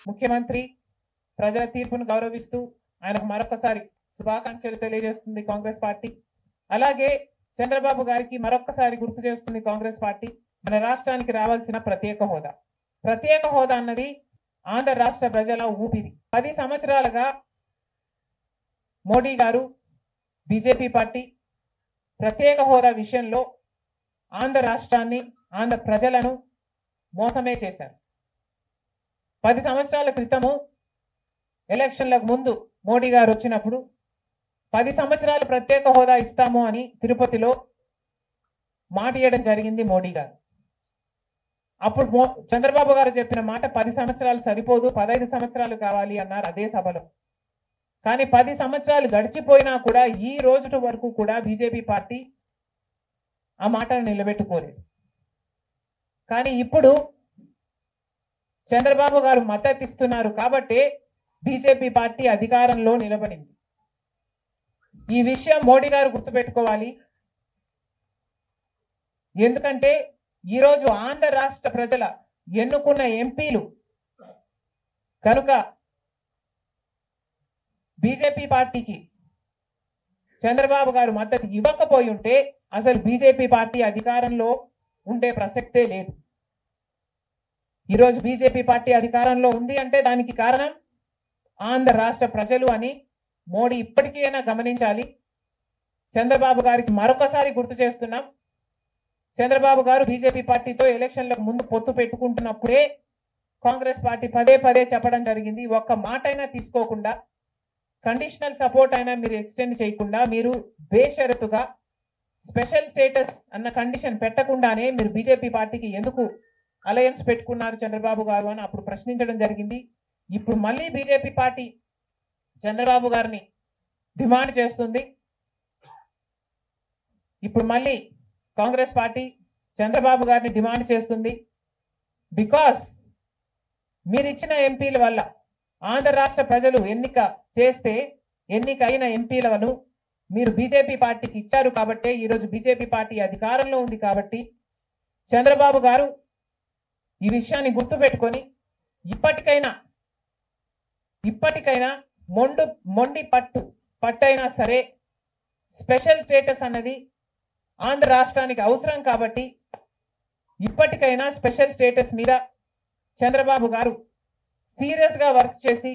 ముఖ్యమంత్రి ప్రజల తీర్పును గౌరవిస్తూ ఆయనకు మరొకసారి శుభాకాంక్షలు తెలియజేస్తుంది కాంగ్రెస్ పార్టీ. అలాగే చంద్రబాబు గారికి మరొకసారి గుర్తు చేస్తుంది కాంగ్రెస్ పార్టీ మన రాష్ట్రానికి రావాల్సిన ప్రత్యేక హోదా. ప్రత్యేక హోదా అన్నది ఆంధ్ర రాష్ట్ర ప్రజల ఊపిరి. 10 సంవత్సరాలుగా మోడీ గారు బీజేపీ పార్టీ ప్రత్యేక హోదా విషయంలో ఆంధ్ర రాష్ట్రాన్ని ఆంధ్ర ప్రజలను మోసమే చేశారు. 10 సంవత్సరాల క్రితము ఎలక్షన్లకు ముందు మోడీ గారు వచ్చినప్పుడు 10 సంవత్సరాలు ప్రత్యేక హోదా ఇస్తాము అని తిరుపతిలో మాట ఇవ్వడం జరిగింది మోడీ గారు. అప్పుడు చంద్రబాబు గారు చెప్పిన మాట 10 సంవత్సరాలు సరిపోదు, 15 సంవత్సరాలు కావాలి అన్నారు అదే సభలో. కానీ 10 సంవత్సరాలు గడిచిపోయినా కూడా ఈ రోజు వరకు కూడా బీజేపీ పార్టీ ఆ మాటను నిలబెట్టుకోలేదు. కానీ ఇప్పుడు చంద్రబాబు గారు మద్దతు ఇస్తున్నారు కాబట్టి బీజేపీ పార్టీ అధికారంలో నిలబడింది. ఈ విషయం మోడీ గారు గుర్తుపెట్టుకోవాలి. ఎందుకంటే ఈరోజు ఆంధ్ర రాష్ట్ర ప్రజల ఎన్నుకున్న ఎంపీలు కనుక బీజేపీ పార్టీకి చంద్రబాబు గారు మద్దతు ఇవ్వకపోయి ఉంటే అసలు బీజేపీ పార్టీ అధికారంలో ఉండే ప్రసక్తే లేదు. ఈరోజు బీజేపీ పార్టీ అధికారంలో ఉంది అంటే దానికి కారణం ఆంధ్ర రాష్ట్ర ప్రజలు అని మోడీ ఇప్పటికైనా గమనించాలి. చంద్రబాబు గారికి మరొకసారి గుర్తు చేస్తున్నాం. చంద్రబాబు గారు బీజేపీ పార్టీతో ఎలక్షన్లకు ముందు పొత్తు పెట్టుకుంటున్నప్పుడే కాంగ్రెస్ పార్టీ పదే పదే చెప్పడం జరిగింది. ఒక్క మాట అయినా తీసుకోకుండా, కండిషనల్ సపోర్ట్ అయినా మీరు ఎక్స్టెండ్ చేయకుండా, మీరు బేషరతుగా స్పెషల్ స్టేటస్ అన్న కండిషన్ పెట్టకుండానే మీరు బీజేపీ పార్టీకి ఎందుకు అలయన్స్ పెట్టుకున్నారు చంద్రబాబు గారు అని అప్పుడు ప్రశ్నించడం జరిగింది. ఇప్పుడు మళ్ళీ బీజేపీ పార్టీ చంద్రబాబు గారిని డిమాండ్ చేస్తుంది. ఇప్పుడు మళ్ళీ కాంగ్రెస్ పార్టీ చంద్రబాబు గారిని డిమాండ్ చేస్తుంది. బికాస్ మీరు ఇచ్చిన ఎంపీల వల్ల ఆంధ్ర రాష్ట్ర ప్రజలు ఎన్నికైన ఎంపీలను మీరు బీజేపీ పార్టీకి ఇచ్చారు కాబట్టి ఈరోజు బీజేపీ పార్టీ అధికారంలో ఉంది కాబట్టి చంద్రబాబు గారు ఈ విషయాన్ని గుర్తుపెట్టుకొని ఇప్పటికైనా మొండి పట్టైనా సరే స్పెషల్ స్టేటస్ అన్నది ఆంధ్ర రాష్ట్రానికి అవసరం కాబట్టి ఇప్పటికైనా స్పెషల్ స్టేటస్ మీద చంద్రబాబు గారు సీరియస్ గా వర్క్ చేసి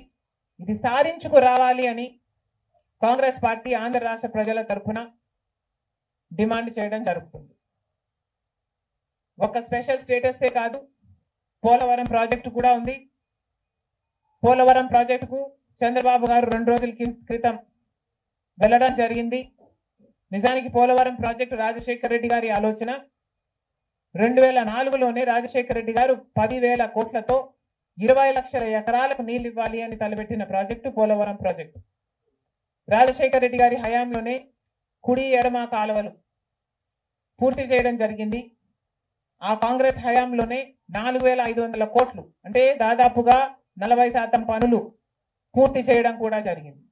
ఇది సాధించుకు రావాలి అని కాంగ్రెస్ పార్టీ ఆంధ్ర రాష్ట్ర ప్రజల తరఫున డిమాండ్ చేయడం జరుగుతుంది. ఒక స్పెషల్ స్టేటసే కాదు, పోలవరం ప్రాజెక్టు కూడా ఉంది. పోలవరం ప్రాజెక్టుకు చంద్రబాబు గారు 2 రోజుల క్రితం వెళ్ళడం జరిగింది. నిజానికి పోలవరం ప్రాజెక్టు రాజశేఖర రెడ్డి గారి ఆలోచన. 2004లోనే రాజశేఖర రెడ్డి గారు 10,000 కోట్లతో 20 లక్షల ఎకరాలకు నీళ్లు ఇవ్వాలి అని తలపెట్టిన ప్రాజెక్టు పోలవరం ప్రాజెక్టు. రాజశేఖర రెడ్డి గారి హయాంలోనే కుడి ఎడమ కాలువలు పూర్తి చేయడం జరిగింది. ఆ కాంగ్రెస్ హయాంలోనే 4,500 కోట్లు అంటే దాదాపుగా 40% పనులు పూర్తి చేయడం కూడా జరిగింది.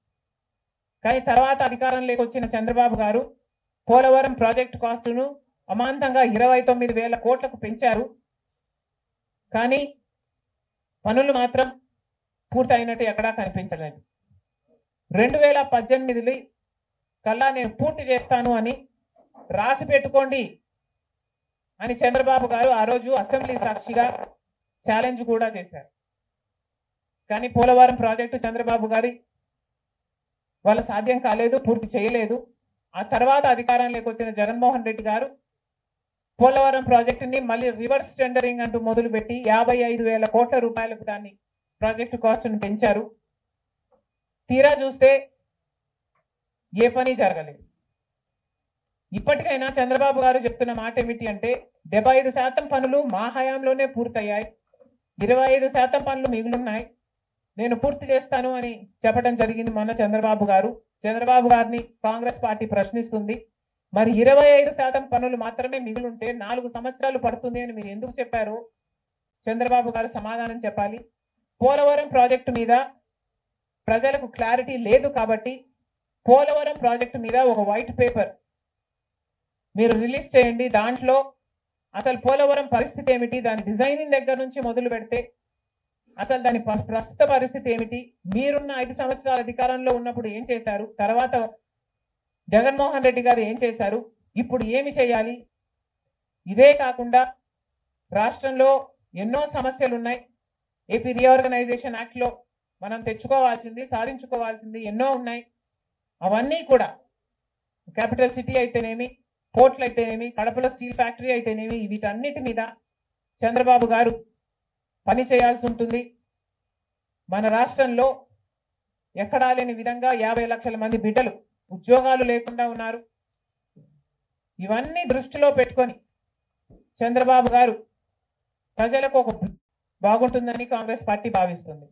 కానీ తర్వాత అధికారంలోకి వచ్చిన చంద్రబాబు గారు పోలవరం ప్రాజెక్టు కాస్టును అమాంతంగా 29,000 కోట్లకు పెంచారు. కానీ పనులు మాత్రం పూర్తయినట్టు ఎక్కడా కనిపించలేదు. 2018 కల్లా నేను పూర్తి చేస్తాను అని రాసి పెట్టుకోండి అని చంద్రబాబు గారు ఆ రోజు అసెంబ్లీ సాక్షిగా ఛాలెంజ్ కూడా చేశారు. కానీ పోలవరం ప్రాజెక్టు చంద్రబాబు గారి వాళ్ళ సాధ్యం కాలేదు, పూర్తి చేయలేదు. ఆ తర్వాత అధికారంలోకి వచ్చిన జగన్మోహన్ రెడ్డి గారు పోలవరం ప్రాజెక్టుని మళ్ళీ రివర్స్ టెండరింగ్ అంటూ మొదలుపెట్టి 55,000 కోట్ల రూపాయలకు దాన్ని ప్రాజెక్టు కాస్ట్ను పెంచారు. తీరా చూస్తే ఏ పని జరగలేదు. ఇప్పటికైనా చంద్రబాబు గారు చెప్తున్న మాట ఏమిటి అంటే 75% పనులు మా హయాంలోనే పూర్తయ్యాయి, 25% పనులు మిగులున్నాయి, నేను పూర్తి చేస్తాను అని చెప్పడం జరిగింది మొన్న చంద్రబాబు గారు. చంద్రబాబు గారిని కాంగ్రెస్ పార్టీ ప్రశ్నిస్తుంది. మరి 25% పనులు మాత్రమే మిగులుంటే 4 సంవత్సరాలు పడుతుంది అని మీరు ఎందుకు చెప్పారు? చంద్రబాబు గారు సమాధానం చెప్పాలి. పోలవరం ప్రాజెక్టు మీద ప్రజలకు క్లారిటీ లేదు కాబట్టి పోలవరం ప్రాజెక్టు మీద ఒక వైట్ పేపర్ మీరు రిలీజ్ చేయండి. దాంట్లో అసలు పోలవరం పరిస్థితి ఏమిటి, దాని డిజైనింగ్ దగ్గర నుంచి మొదలు పెడితే అసలు దాని ప్రస్తుత పరిస్థితి ఏమిటి, మీరున్న 5 సంవత్సరాల అధికారంలో ఉన్నప్పుడు ఏం చేశారు, తర్వాత జగన్మోహన్ రెడ్డి గారు ఏం చేశారు, ఇప్పుడు ఏమి చేయాలి. ఇదే కాకుండా రాష్ట్రంలో ఎన్నో సమస్యలు ఉన్నాయి. ఏపీ రీఆర్గనైజేషన్ యాక్ట్ లో మనం తెచ్చుకోవాల్సింది, సాధించుకోవాల్సింది ఎన్నో ఉన్నాయి. అవన్నీ కూడా క్యాపిటల్ సిటీ అయితేనేమి, పోర్ట్లు అయితేనేమి, కడపలో స్టీల్ ఫ్యాక్టరీ అయితేనేమి, వీటన్నిటి మీద చంద్రబాబు గారు పని చేయాల్సి ఉంటుంది. మన రాష్ట్రంలో ఎక్కడా లేని విధంగా 50 లక్షల మంది బిడ్డలు ఉద్యోగాలు లేకుండా ఉన్నారు. ఇవన్నీ దృష్టిలో పెట్టుకొని చంద్రబాబు గారు ప్రజలకు ఒక బాగుంటుందని కాంగ్రెస్ పార్టీ భావిస్తుంది.